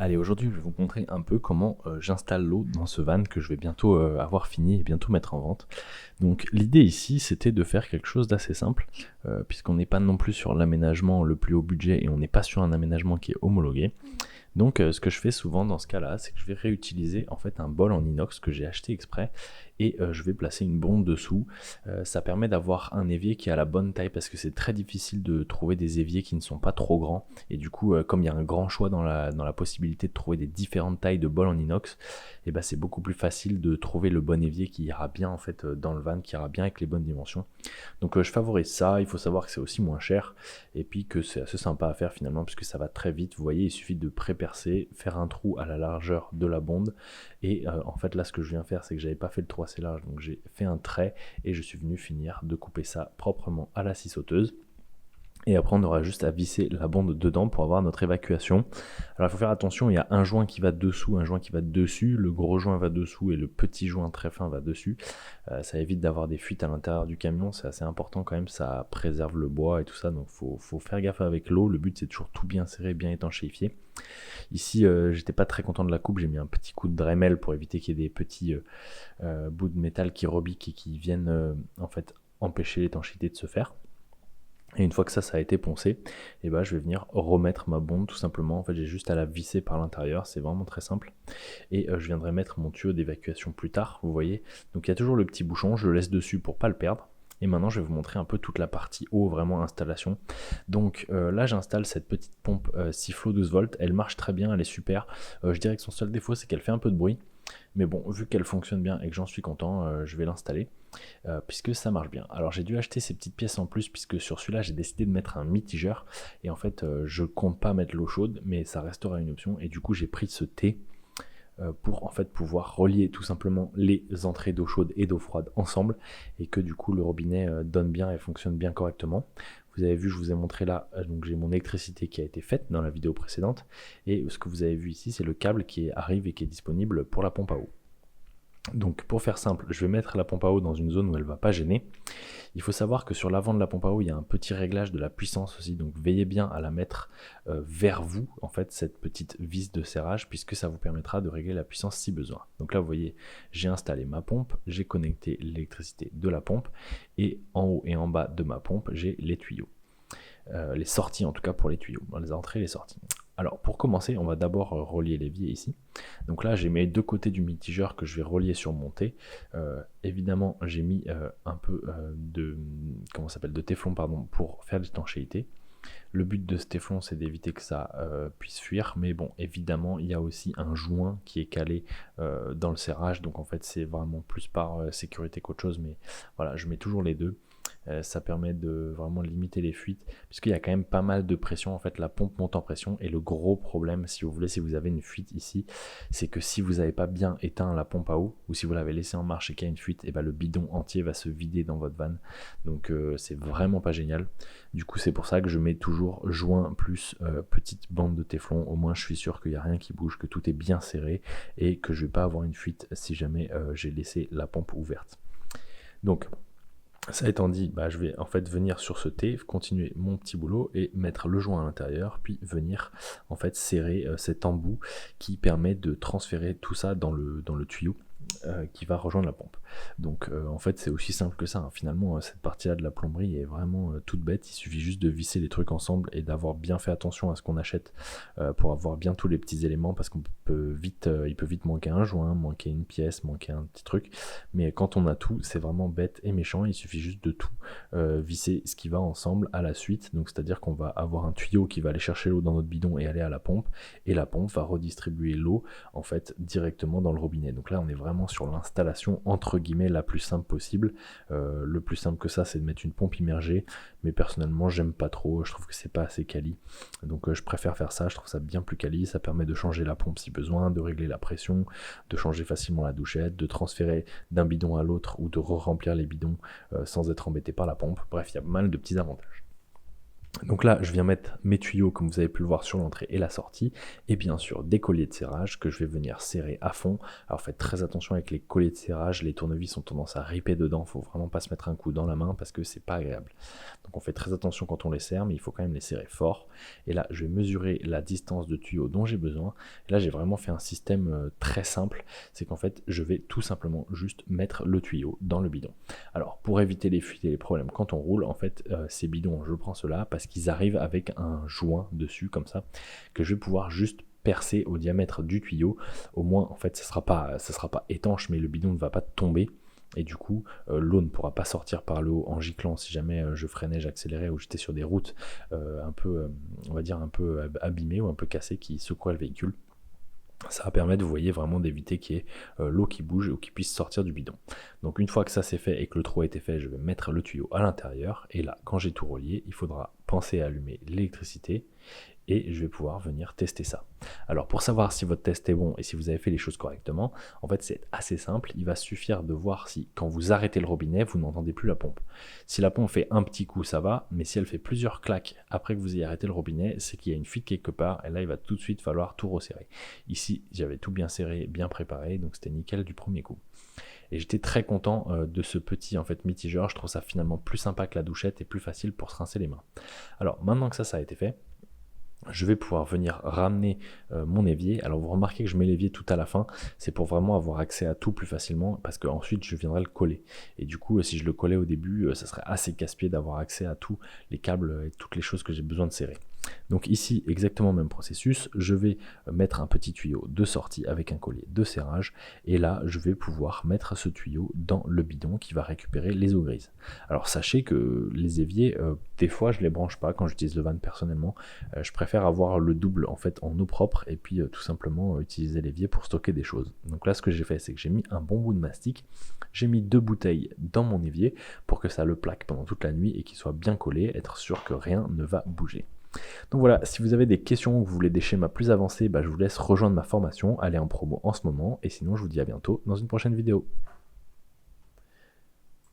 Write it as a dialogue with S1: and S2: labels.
S1: Allez, aujourd'hui, je vais vous montrer un peu comment j'installe l'eau dans ce van que je vais bientôt avoir fini et bientôt mettre en vente. Donc l'idée ici, c'était de faire quelque chose d'assez simple, puisqu'on n'est pas non plus sur l'aménagement le plus haut budget et on n'est pas sur un aménagement qui est homologué. Donc ce que je fais souvent dans ce cas-là, c'est que je vais réutiliser en fait un bol en inox que j'ai acheté exprès et je vais placer une bonde dessous. Ça permet d'avoir un évier qui a la bonne taille parce que c'est très difficile de trouver des éviers qui ne sont pas trop grands. Et du coup, comme il y a un grand choix dans la possibilité de trouver des différentes tailles de bols en inox, et ben c'est beaucoup plus facile de trouver le bon évier qui ira bien en fait dans le van, qui ira bien avec les bonnes dimensions. Donc je favorise ça. Il faut savoir que c'est aussi moins cher et puis que c'est assez sympa à faire finalement puisque ça va très vite. Vous voyez, il suffit de pré-percer, faire un trou à la largeur de la bonde et en fait là ce que je viens faire, c'est que j'avais pas fait le trou assez large, donc j'ai fait un trait et je suis venu finir de couper ça proprement à la scie sauteuse. Et après on aura juste à visser la bonde dedans pour avoir notre évacuation. Alors il faut faire attention, il y a un joint qui va dessous, un joint qui va dessus, le gros joint va dessous et le petit joint très fin va dessus. Ça évite d'avoir des fuites à l'intérieur du camion, c'est assez important quand même, ça préserve le bois et tout ça, donc faut faire gaffe avec l'eau. Le but c'est toujours tout bien serré, bien étanchéifié. Ici j'étais pas très content de la coupe, j'ai mis un petit coup de Dremel pour éviter qu'il y ait des petits bouts de métal qui rebiquent et qui viennent en fait empêcher l'étanchéité de se faire. Et une fois que ça a été poncé, et ben je vais venir remettre ma bonde tout simplement. En fait, j'ai juste à la visser par l'intérieur, c'est vraiment très simple. Et je viendrai mettre mon tuyau d'évacuation plus tard, vous voyez. Donc il y a toujours le petit bouchon, je le laisse dessus pour pas le perdre. Et maintenant, je vais vous montrer un peu toute la partie eau, vraiment installation. Donc là, j'installe cette petite pompe Siflo 12 volts. Elle marche très bien, elle est super. Je dirais que son seul défaut, c'est qu'elle fait un peu de bruit. Mais bon, vu qu'elle fonctionne bien et que j'en suis content, je vais l'installer. Puisque ça marche bien. Alors j'ai dû acheter ces petites pièces en plus puisque sur celui-là j'ai décidé de mettre un mitigeur et en fait je compte pas mettre l'eau chaude mais ça restera une option et du coup j'ai pris ce T pour en fait pouvoir relier tout simplement les entrées d'eau chaude et d'eau froide ensemble et que du coup le robinet donne bien et fonctionne bien correctement. Vous avez vu, je vous ai montré là, donc j'ai mon électricité qui a été faite dans la vidéo précédente et ce que vous avez vu ici c'est le câble qui arrive et qui est disponible pour la pompe à eau. Donc pour faire simple, je vais mettre la pompe à eau dans une zone où elle ne va pas gêner. Il faut savoir que sur l'avant de la pompe à eau, il y a un petit réglage de la puissance aussi, donc veillez bien à la mettre vers vous, en fait, cette petite vis de serrage, puisque ça vous permettra de régler la puissance si besoin. Donc là, vous voyez, j'ai installé ma pompe, j'ai connecté l'électricité de la pompe, et en haut et en bas de ma pompe, j'ai les tuyaux. Les sorties en tout cas pour les tuyaux, dans les entrées et les sorties. Alors pour commencer, on va d'abord relier l'évier ici. Donc là j'ai mes deux côtés du mitigeur que je vais relier sur mon T. Évidemment j'ai mis un peu de, comment ça s'appelle, de téflon pardon, pour faire l'étanchéité. Le but de ce téflon c'est d'éviter que ça puisse fuir, mais bon évidemment il y a aussi un joint qui est calé dans le serrage, donc en fait c'est vraiment plus par sécurité qu'autre chose, mais voilà je mets toujours les deux. Ça permet de vraiment limiter les fuites puisqu'il y a quand même pas mal de pression. En fait la pompe monte en pression et le gros problème si vous voulez, si vous avez une fuite ici, c'est que si vous n'avez pas bien éteint la pompe à eau ou si vous l'avez laissé en marche et qu'il y a une fuite, et ben le bidon entier va se vider dans votre van, donc c'est vraiment pas génial. Du coup c'est pour ça que je mets toujours joint plus petite bande de téflon, au moins je suis sûr qu'il n'y a rien qui bouge, que tout est bien serré et que je vais pas avoir une fuite si jamais j'ai laissé la pompe ouverte. Donc ça étant dit, je vais en fait venir sur ce T, continuer mon petit boulot et mettre le joint à l'intérieur, puis venir en fait serrer cet embout qui permet de transférer tout ça dans le tuyau qui va rejoindre la pompe. Donc en fait c'est aussi simple que ça, hein. Finalement cette partie là de la plomberie est vraiment toute bête, il suffit juste de visser les trucs ensemble et d'avoir bien fait attention à ce qu'on achète pour avoir bien tous les petits éléments, parce qu'on peut vite, il peut vite manquer un joint, manquer une pièce, manquer un petit truc, mais quand on a tout c'est vraiment bête et méchant, il suffit juste de tout visser ce qui va ensemble à la suite. Donc c'est à dire qu'on va avoir un tuyau qui va aller chercher l'eau dans notre bidon et aller à la pompe, et la pompe va redistribuer l'eau en fait directement dans le robinet. Donc là on est vraiment sur l'installation entre guillemets la plus simple possible. Le plus simple que ça c'est de mettre une pompe immergée, mais personnellement j'aime pas trop, je trouve que c'est pas assez quali, donc je préfère faire ça, je trouve ça bien plus quali. Ça permet de changer la pompe si besoin, de régler la pression, de changer facilement la douchette, de transférer d'un bidon à l'autre ou de re-remplir les bidons sans être embêté par la pompe. Bref, il y a pas mal de petits avantages. Donc là, je viens mettre mes tuyaux, comme vous avez pu le voir, sur l'entrée et la sortie, et bien sûr des colliers de serrage que je vais venir serrer à fond. Alors faites très attention avec les colliers de serrage, les tournevis ont tendance à ripper dedans, faut vraiment pas se mettre un coup dans la main parce que c'est pas agréable. Donc on fait très attention quand on les serre, mais il faut quand même les serrer fort. Et là, je vais mesurer la distance de tuyau dont j'ai besoin. Et là, j'ai vraiment fait un système très simple, c'est qu'en fait, je vais tout simplement juste mettre le tuyau dans le bidon. Alors pour éviter les fuites et les problèmes quand on roule, en fait, ces bidons, je prends ceux-là parce qu'ils arrivent avec un joint dessus comme ça que je vais pouvoir juste percer au diamètre du tuyau. Au moins en fait ça sera pas étanche, mais le bidon ne va pas tomber et du coup l'eau ne pourra pas sortir par le haut en giclant si jamais je freinais, j'accélérais ou j'étais sur des routes un peu on va dire un peu abîmées ou un peu cassées qui secouaient le véhicule. Ça va permettre, vous voyez, vraiment d'éviter qu'il y ait l'eau qui bouge ou qui puisse sortir du bidon. Donc une fois que ça c'est fait et que le trou a été fait, je vais mettre le tuyau à l'intérieur. Et là, quand j'ai tout relié, il faudra penser à allumer l'électricité et je vais pouvoir venir tester ça. Alors pour savoir si votre test est bon et si vous avez fait les choses correctement, en fait c'est assez simple, il va suffire de voir si quand vous arrêtez le robinet, vous n'entendez plus la pompe. Si la pompe fait un petit coup, ça va, mais si elle fait plusieurs claques après que vous ayez arrêté le robinet, c'est qu'il y a une fuite quelque part et là il va tout de suite falloir tout resserrer. Ici j'avais tout bien serré, bien préparé, donc c'était nickel du premier coup. Et j'étais très content de ce petit en fait mitigeur, je trouve ça finalement plus sympa que la douchette et plus facile pour se rincer les mains. Alors maintenant que ça a été fait, je vais pouvoir venir ramener mon évier. Alors vous remarquez que je mets l'évier tout à la fin, c'est pour vraiment avoir accès à tout plus facilement parce qu'ensuite je viendrai le coller. Et du coup si je le collais au début, ça serait assez casse-pied d'avoir accès à tous les câbles et toutes les choses que j'ai besoin de serrer. Donc ici exactement même processus, je vais mettre un petit tuyau de sortie avec un collier de serrage et là je vais pouvoir mettre ce tuyau dans le bidon qui va récupérer les eaux grises. Alors sachez que les éviers, des fois je les branche pas quand j'utilise le van personnellement, je préfère avoir le double en fait en eau propre et puis tout simplement utiliser l'évier pour stocker des choses. Donc là ce que j'ai fait c'est que j'ai mis un bon bout de mastic, j'ai mis 2 bouteilles dans mon évier pour que ça le plaque pendant toute la nuit et qu'il soit bien collé, être sûr que rien ne va bouger. Donc voilà, si vous avez des questions ou que vous voulez des schémas plus avancés, je vous laisse rejoindre ma formation, elle est en promo en ce moment, et sinon je vous dis à bientôt dans une prochaine vidéo.